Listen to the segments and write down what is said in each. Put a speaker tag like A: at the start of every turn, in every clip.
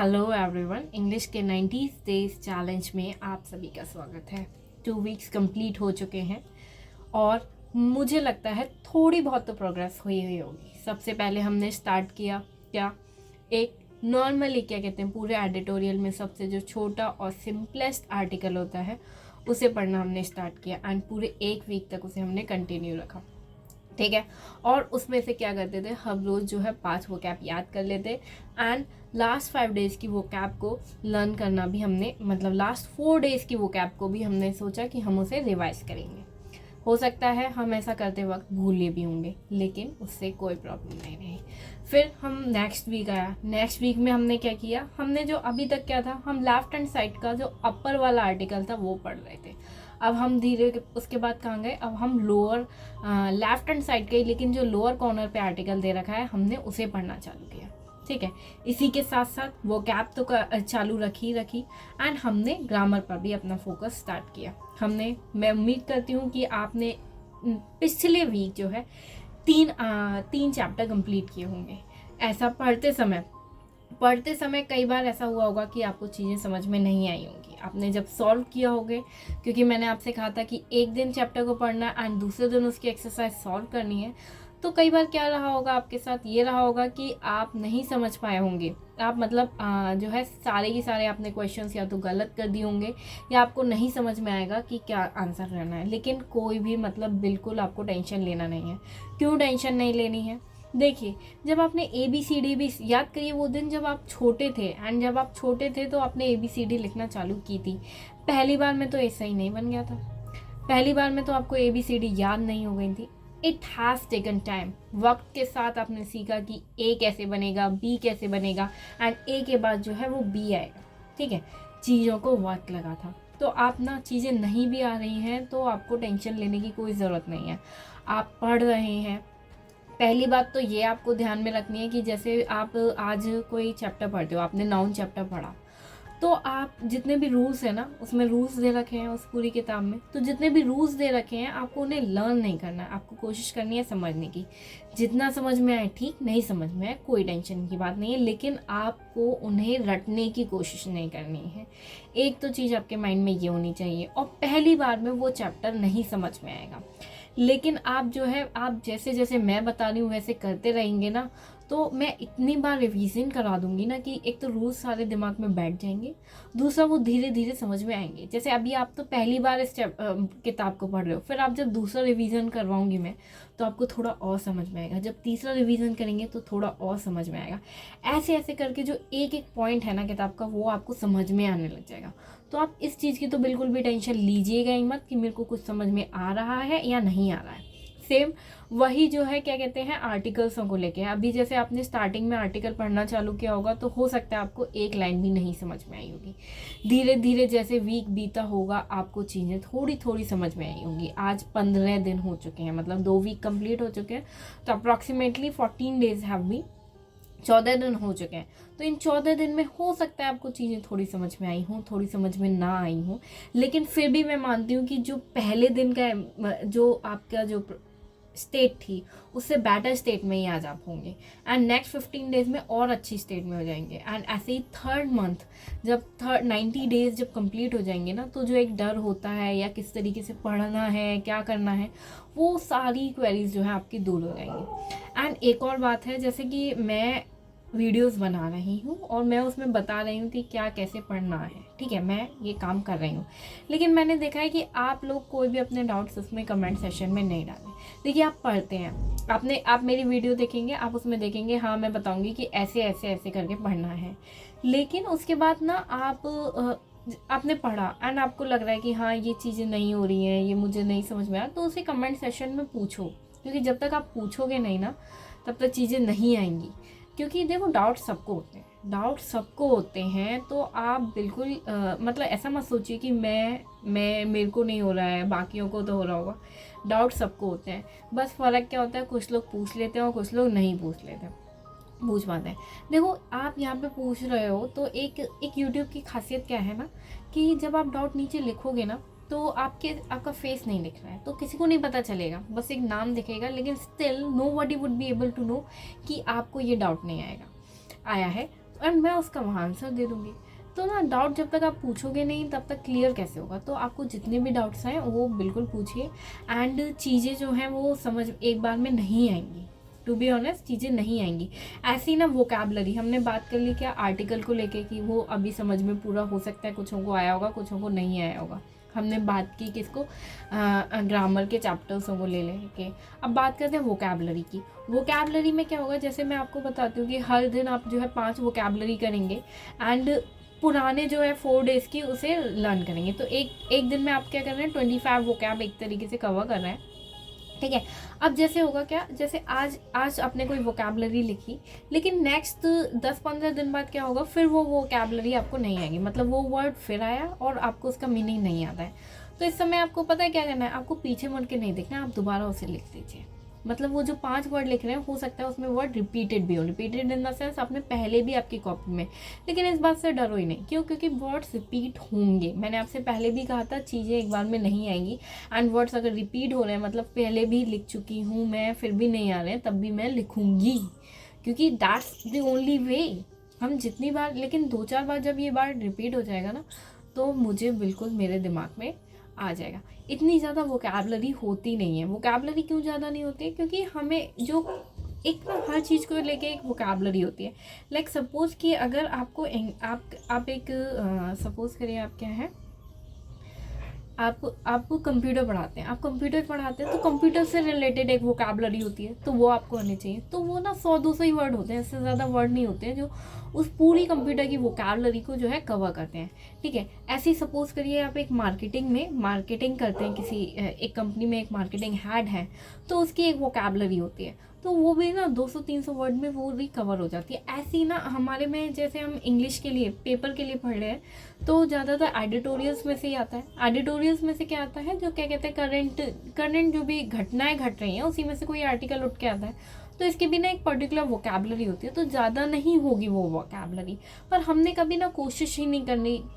A: Hello everyone, English के 90 days challenge में आप सभी का स्वागत है। 2 वीक्स कंप्लीट हो चुके हैं और मुझे लगता है थोड़ी बहुत तो प्रोग्रेस हुई होगी। सबसे पहले हमने स्टार्ट किया क्या, एक नॉर्मली क्या कहते हैं, पूरे एडिटोरियल में सबसे जो छोटा और सिंपलेस्ट आर्टिकल होता है उसे पढ़ना हमने स्टार्ट किया एंड पूरे 1 वीक तक उसे हमने कंटिन्यू रखा। ठीक है, और उसमें से क्या करते थे, हम रोज़ जो है 5 वोकैब याद कर लेते एंड लास्ट 5 डेज़ की वोकैब को लर्न करना भी हमने, मतलब लास्ट 4 डेज़ की वोकैब को भी हमने सोचा कि हम उसे रिवाइज करेंगे। हो सकता है हम ऐसा करते वक्त भूले भी होंगे, लेकिन उससे कोई प्रॉब्लम नहीं रही। फिर हम नेक्स्ट वीक आया। नेक्स्ट वीक में हमने क्या किया, हमने जो अभी तक क्या था, हम लेफ्ट हैंड साइड का जो अपर वाला आर्टिकल था वो पढ़ रहे थे। अब हम धीरे उसके बाद कहाँ गए, अब हम लोअर लेफ्ट हैंड साइड के, लेकिन जो लोअर कॉर्नर पे आर्टिकल दे रखा है हमने उसे पढ़ना चालू किया। ठीक है, इसी के साथ साथ वो कैप तो चालू रखी एंड हमने ग्रामर पर भी अपना फोकस स्टार्ट किया। मैं उम्मीद करती हूँ कि आपने पिछले वीक जो है तीन चैप्टर कंप्लीट किए होंगे। ऐसा पढ़ते समय कई बार ऐसा हुआ होगा कि आपको चीज़ें समझ में नहीं आई होंगी, आपने जब सॉल्व किया होगे, क्योंकि मैंने आपसे कहा था कि एक दिन चैप्टर को पढ़ना एंड दूसरे दिन उसकी एक्सरसाइज सॉल्व करनी है। तो कई बार क्या रहा होगा आपके साथ, ये रहा होगा कि आप नहीं समझ पाए होंगे, आप मतलब जो है सारे के सारे आपने क्वेश्चंस या तो गलत कर दिए होंगे या आपको नहीं समझ में आएगा कि क्या आंसर रहना है। लेकिन कोई भी मतलब बिल्कुल आपको टेंशन लेना नहीं है। क्यों टेंशन नहीं लेनी है? देखिए, जब आपने ABCD भी याद करिए, वो दिन जब आप छोटे थे एंड जब आप छोटे थे तो आपने ABCD लिखना चालू की थी। पहली बार में तो ऐसा ही नहीं बन गया था, पहली बार में तो आपको ABCD याद नहीं हो गई थी। It has taken time. वक्त के साथ आपने सीखा कि A कैसे बनेगा, B कैसे बनेगा एंड A के बाद जो है वो B आएगा। ठीक है, चीज़ों को वक्त लगा था। तो आप ना, चीज़ें नहीं भी आ रही हैं तो आपको टेंशन लेने की कोई ज़रूरत नहीं है। आप पढ़ रहे हैं। पहली बात तो ये आपको ध्यान में रखनी है कि जैसे आप आज कोई चैप्टर पढ़ते हो, आपने नाउन चैप्टर पढ़ा, तो आप जितने भी रूल्स हैं ना, उसमें रूल्स दे रखे हैं उस पूरी किताब में, तो जितने भी रूल्स दे रखे हैं आपको उन्हें लर्न नहीं करना है, आपको कोशिश करनी है समझने की। जितना समझ में आए ठीक, नहीं समझ में आए कोई टेंशन की बात नहीं है, लेकिन आपको उन्हें रटने की कोशिश नहीं करनी है। एक तो चीज़ आपके माइंड में ये होनी चाहिए, और पहली बार में वो चैप्टर नहीं समझ में आएगा, लेकिन आप जो है, आप जैसे जैसे मैं बता रही हूँ वैसे करते रहेंगे ना, तो मैं इतनी बार रिवीजन करा दूंगी ना कि एक तो रूल्स सारे दिमाग में बैठ जाएंगे, दूसरा वो धीरे धीरे समझ में आएंगे। जैसे अभी आप तो पहली बार इस किताब को पढ़ रहे हो, फिर आप जब दूसरा रिवीजन करवाऊंगी मैं तो आपको थोड़ा और समझ में आएगा, जब तीसरा रिवीजन करेंगे तो थोड़ा और समझ में आएगा। ऐसे ऐसे करके जो एक एक पॉइंट है ना किताब का, वो आपको समझ में आने लग जाएगा। तो आप इस चीज़ की तो बिल्कुल भी टेंशन लीजिएगा ही मत कि मेरे को कुछ समझ में आ रहा है या नहीं आ रहा है। सेम वही जो है, क्या कहते हैं, आर्टिकल्सों को लेके। अभी जैसे आपने स्टार्टिंग में आर्टिकल पढ़ना चालू किया होगा तो हो सकता है आपको एक लाइन भी नहीं समझ में आई होगी। धीरे धीरे जैसे वीक बीता होगा आपको चीज़ें थोड़ी थोड़ी समझ में आई होंगी। आज 15 दिन हो चुके हैं, मतलब 2 वीक कंप्लीट हो चुके हैं, तो अप्रॉक्सीमेटली 14 डेज हैव बी, 14 दिन हो चुके हैं। तो इन 14 दिन में हो सकता है आपको चीज़ें थोड़ी समझ में आई हों, थोड़ी समझ में ना आई हों, लेकिन फिर भी मैं मानती हूँ कि जो पहले दिन का जो आपका जो स्टेट थी उससे बेटर स्टेट में ही आज आप होंगे एंड नेक्स्ट 15 डेज में और अच्छी स्टेट में हो जाएंगे। एंड ऐसे ही थर्ड मंथ, जब 90 डेज जब कंप्लीट हो जाएंगे ना, तो जो एक डर होता है या किस तरीके से पढ़ना है, क्या करना है, वो सारी क्वेरीज जो है आपकी दूर हो जाएंगी। एंड एक और बात है, जैसे कि मैं वीडियोस बना रही हूँ और मैं उसमें बता रही हूँ कि क्या कैसे पढ़ना है, ठीक है, मैं ये काम कर रही हूँ, लेकिन मैंने देखा है कि आप लोग कोई भी अपने डाउट्स उसमें कमेंट सेशन में नहीं डालें। देखिए, आप पढ़ते हैं, आप मेरी वीडियो देखेंगे, आप उसमें देखेंगे हाँ मैं बताऊँगी कि ऐसे ऐसे ऐसे करके पढ़ना है, लेकिन उसके बाद ना आपने पढ़ा एंड आपको लग रहा है कि हाँ ये चीज़ें नहीं हो रही हैं, ये मुझे नहीं समझ में आया, तो उसे कमेंट सेशन में पूछो, क्योंकि जब तक आप पूछोगे नहीं ना तब तक चीज़ें नहीं आएंगी। क्योंकि देखो, डाउट सबको होते हैं, तो आप बिल्कुल मतलब ऐसा मत सोचिए कि मैं मेरे को नहीं हो रहा है, बाकियों को तो हो रहा होगा। डाउट सबको होते हैं, बस फ़र्क क्या होता है, कुछ लोग पूछ लेते हैं और कुछ लोग नहीं पूछ पाते हैं। देखो, आप यहाँ पे पूछ रहे हो तो एक यूट्यूब की खासियत क्या है ना, कि जब आप डाउट नीचे लिखोगे ना तो आपका फेस नहीं दिख रहा है, तो किसी को नहीं पता चलेगा, बस एक नाम दिखेगा, लेकिन still nobody would be able to know कि आपको ये डाउट नहीं आया है। एंड मैं उसका वहाँ आंसर दे दूँगी। तो ना डाउट जब तक आप पूछोगे नहीं तब तक क्लियर कैसे होगा। तो आपको जितने भी डाउट्स हैं वो बिल्कुल पूछिए, एंड चीज़ें जो हैं वो समझ एक बार में नहीं आएंगी। टू बी ऑनेस्ट चीज़ें नहीं आएंगी ऐसी ना। वोकैबलरी हमने बात कर ली क्या आर्टिकल को लेके कि वो अभी समझ में पूरा हो सकता है, कुछों को आया होगा कुछों को नहीं आया होगा। हमने बात की किसको, ग्रामर के चैप्टर्सों को ले लेके। अब बात करते हैं वोकैबलरी की। वोकैबलरी में क्या होगा, जैसे मैं आपको बताती हूँ कि हर दिन आप जो है 5 वोकैबलरी करेंगे, एंड पुराने जो है 4 डेज़ की उसे लर्न करेंगे। तो एक दिन में आप क्या कर रहे हैं 25 वोकैब एक तरीके से कवर कर रहे हैं, ठीक है। अब जैसे होगा क्या, जैसे आज आपने कोई वोकैबलरी लिखी, लेकिन नेक्स्ट 10-15 दिन बाद क्या होगा, फिर वो वोकैबलरी आपको नहीं आएगी, मतलब वो वर्ड फिर आया और आपको उसका मीनिंग नहीं आता है। तो इस समय आपको पता है क्या करना है, आपको पीछे मुड़ के नहीं देखना, आप दोबारा उसे लिख दीजिए। मतलब वो जो 5 वर्ड लिख रहे हैं हो सकता है उसमें वर्ड रिपीटेड भी हो, रिपीटेड इन द सेंस आपने पहले भी आपकी कॉपी में, लेकिन इस बात से डरो ही नहीं। क्यों? क्योंकि वर्ड्स रिपीट होंगे। मैंने आपसे पहले भी कहा था चीज़ें एक बार में नहीं आएंगी, एंड वर्ड्स अगर रिपीट हो रहे हैं मतलब पहले भी लिख चुकी हूँ मैं, फिर भी नहीं आ रहे हैं तब भी मैं लिखूँगी, क्योंकि दैट्स द ओनली वे। हम जितनी बार, लेकिन 2-4 बार जब ये बार रिपीट हो जाएगा ना, तो मुझे बिल्कुल मेरे दिमाग में आ जाएगा। इतनी ज़्यादा वोकैबलरी होती नहीं है। वोकैबलरी क्यों ज़्यादा नहीं होती है? क्योंकि हमें जो एक ना हर चीज़ को लेके एक वोकैबलरी होती है। लाइक सपोज़ कि अगर आपको आप एक सपोज़ करिए आप क्या है, आपको कंप्यूटर पढ़ाते हैं, आप कंप्यूटर पढ़ाते हैं तो कंप्यूटर से रिलेटेड एक वोकैबलरी होती है, तो वो आपको आनी चाहिए। तो वो ना 100-200 ही वर्ड होते हैं, इससे ज़्यादा वर्ड नहीं होते हैं जो उस पूरी कंप्यूटर की वोकैबलरी को जो है कवर करते हैं, ठीक है। ऐसे ही सपोज़ करिए आप एक मार्केटिंग करते हैं, किसी एक कंपनी में एक मार्केटिंग हेड है, तो उसकी एक वोकैबलरी होती है, तो वो भी ना 200-300 वर्ड में वो भी कवर हो जाती है। ऐसी ना हमारे में जैसे हम इंग्लिश के लिए पेपर के लिए पढ़ रहे हैं, तो ज़्यादातर एडिटोरियल्स में से ही आता है। एडिटोरियल्स में से क्या आता है, जो क्या कहते हैं करंट जो भी घटनाएं घट रही हैं उसी में से कोई आर्टिकल उठ के आता है। तो इसके भी ना एक पर्टिकुलर वोकैबलरी होती है, तो ज़्यादा नहीं होगी वो वोकैबलरी, पर हमने कभी ना कोशिश ही नहीं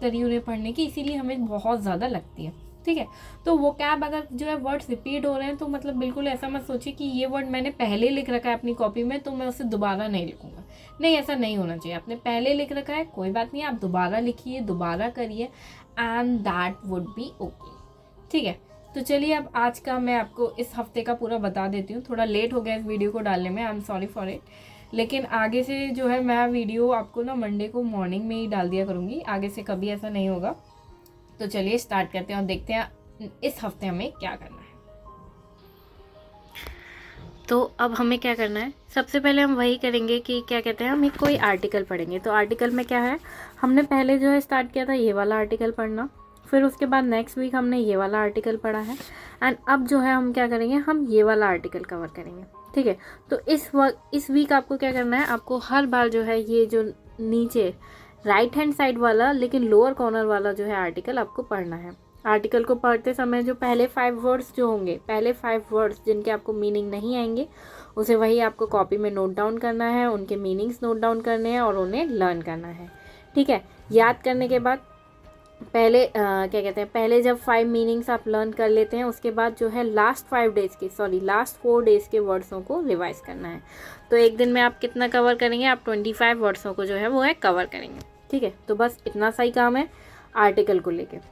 A: करी उन्हें पढ़ने की, इसीलिए हमें बहुत ज़्यादा लगती है, ठीक है। तो वोकैब अगर जो है वर्ड्स रिपीट हो रहे हैं तो मतलब बिल्कुल ऐसा मत सोचिए कि ये वर्ड मैंने पहले लिख रखा है अपनी कॉपी में तो मैं उसे दोबारा नहीं लिखूंगा। नहीं, ऐसा नहीं होना चाहिए। आपने पहले लिख रखा है, कोई बात नहीं, आप दोबारा लिखिए, दोबारा करिए, and that would be okay, ठीक है। तो चलिए अब आज का मैं आपको इस हफ्ते का पूरा बता देती हूँ। थोड़ा लेट हो गया इस वीडियो को डालने में, I am sorry for it, लेकिन आगे से जो है मैं वीडियो आपको ना मंडे को मॉर्निंग में ही डाल दिया करूँगी, आगे से कभी ऐसा नहीं होगा। तो चलिए स्टार्ट करते हैं और देखते हैं इस हफ्ते हमें क्या करना है। तो अब हमें क्या करना है, सबसे पहले हम वही करेंगे कि क्या कहते हैं, हम एक कोई आर्टिकल पढ़ेंगे। तो आर्टिकल में क्या है, हमने पहले जो है स्टार्ट किया था ये वाला आर्टिकल पढ़ना, फिर उसके बाद नेक्स्ट वीक हमने ये वाला आर्टिकल पढ़ा है, एंड अब जो है हम क्या करेंगे, हम ये वाला आर्टिकल कवर करेंगे, ठीक है। तो इस वीक आपको क्या करना है, आपको हर बार जो है ये जो नीचे राइट हैंड साइड वाला लेकिन लोअर कॉर्नर वाला जो है आर्टिकल आपको पढ़ना है। आर्टिकल को पढ़ते समय जो पहले 5 वर्ड्स जो होंगे, पहले 5 वर्ड्स जिनके आपको मीनिंग नहीं आएंगे, उसे वही आपको कॉपी में नोट डाउन करना है, उनके मीनिंग्स नोट डाउन करने हैं और उन्हें लर्न करना है, ठीक है। याद करने के बाद पहले क्या कहते हैं, पहले जब 5 मीनिंग्स आप लर्न कर लेते हैं उसके बाद जो है लास्ट 4 डेज़ के वर्ड्सों को रिवाइज करना है। तो एक दिन में आप कितना कवर करेंगे, आप 25 वर्ड्सों को जो है वो है कवर करेंगे, ठीक है। तो बस इतना सा ही काम है आर्टिकल को लेके।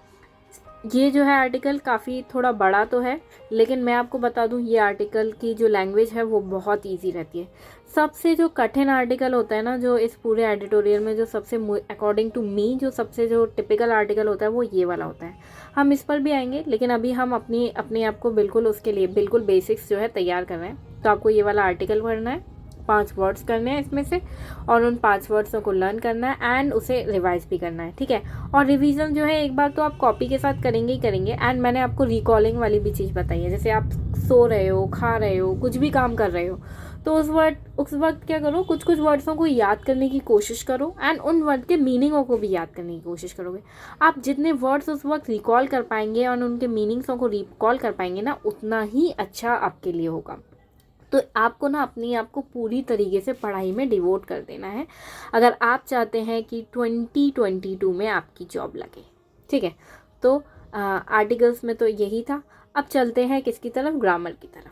A: ये जो है आर्टिकल काफ़ी थोड़ा बड़ा तो है, लेकिन मैं आपको बता दूं ये आर्टिकल की जो लैंग्वेज है वो बहुत इजी रहती है। सबसे जो कठिन आर्टिकल होता है ना, जो इस पूरे एडिटोरियल में जो सबसे अकॉर्डिंग टू मी जो सबसे जो टिपिकल आर्टिकल होता है वो ये वाला होता है। हम इस पर भी आएंगे, लेकिन अभी हम अपने आप को बिल्कुल उसके लिए बिल्कुल बेसिक्स जो है तैयार कर रहे हैं। तो आपको ये वाला आर्टिकल पढ़ना है, 5 वर्ड्स करने हैं इसमें से, और उन 5 वर्ड्सों को लर्न करना है एंड उसे रिवाइज भी करना है, ठीक है। और रिवीजन जो है एक बार तो आप कॉपी के साथ करेंगे ही करेंगे, एंड मैंने आपको रिकॉलिंग वाली भी चीज़ बताई है। जैसे आप सो रहे हो, खा रहे हो, कुछ भी काम कर रहे हो, तो उस वक्त क्या करो, कुछ वर्ड्सों को याद करने की कोशिश करो, एंड उन वर्ड के मीनिंगों को भी याद करने की कोशिश करोगे। आप जितने वर्ड्स उस वक्त रिकॉल कर पाएंगे और उनके मीनिंग्सों को रिकॉल कर पाएंगे ना, उतना ही अच्छा आपके लिए होगा। तो आपको ना अपनी आप को पूरी तरीके से पढ़ाई में डिवोट कर देना है अगर आप चाहते हैं कि 2022 में आपकी जॉब लगे, ठीक है। तो आर्टिकल्स में तो यही था। अब चलते हैं किसकी तरफ, ग्रामर की तरफ।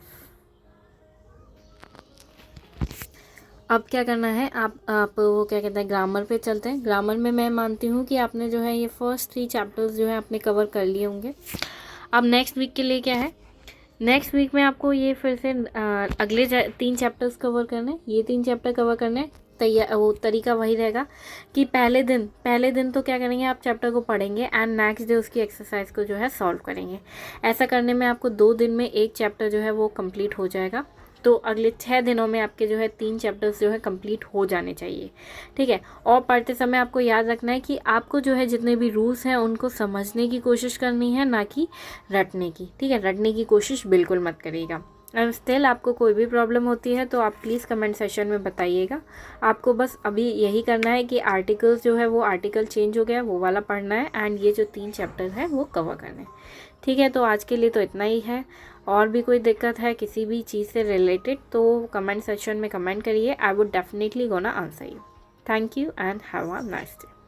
A: अब क्या करना है, आप वो क्या कहते हैं, ग्रामर पे चलते हैं। ग्रामर में मैं मानती हूँ कि आपने जो है ये फर्स्ट 3 चैप्टर्स जो है आपने कवर कर लिए होंगे। अब नेक्स्ट वीक के लिए क्या है, नेक्स्ट वीक में आपको ये फिर से अगले 3 चैप्टर्स कवर करने, ये 3 चैप्टर कवर करने। तैयार वो तरीका वही रहेगा कि पहले दिन तो क्या करेंगे, आप चैप्टर को पढ़ेंगे एंड नेक्स्ट डे उसकी एक्सरसाइज को जो है सॉल्व करेंगे। ऐसा करने में आपको 2 दिन में एक चैप्टर जो है वो कंप्लीट हो जाएगा। तो अगले 6 दिनों में आपके जो है 3 चैप्टर्स जो है कंप्लीट हो जाने चाहिए, ठीक है। और पढ़ते समय आपको याद रखना है कि आपको जो है जितने भी रूल्स हैं उनको समझने की कोशिश करनी है, ना कि रटने की, ठीक है। रटने की कोशिश बिल्कुल मत करिएगा। और स्टिल आपको कोई भी प्रॉब्लम होती है तो आप प्लीज़ कमेंट सेशन में बताइएगा। आपको बस अभी यही करना है कि आर्टिकल्स जो है वो आर्टिकल चेंज हो गया वो वाला पढ़ना है एंड ये जो 3 चैप्टर है वो कवर करने हैं, ठीक है। तो आज के लिए तो इतना ही है। और भी कोई दिक्कत है किसी भी चीज़ से रिलेटेड तो कमेंट सेक्शन में कमेंट करिए। I would definitely gonna answer you. Thank you and have a nice day.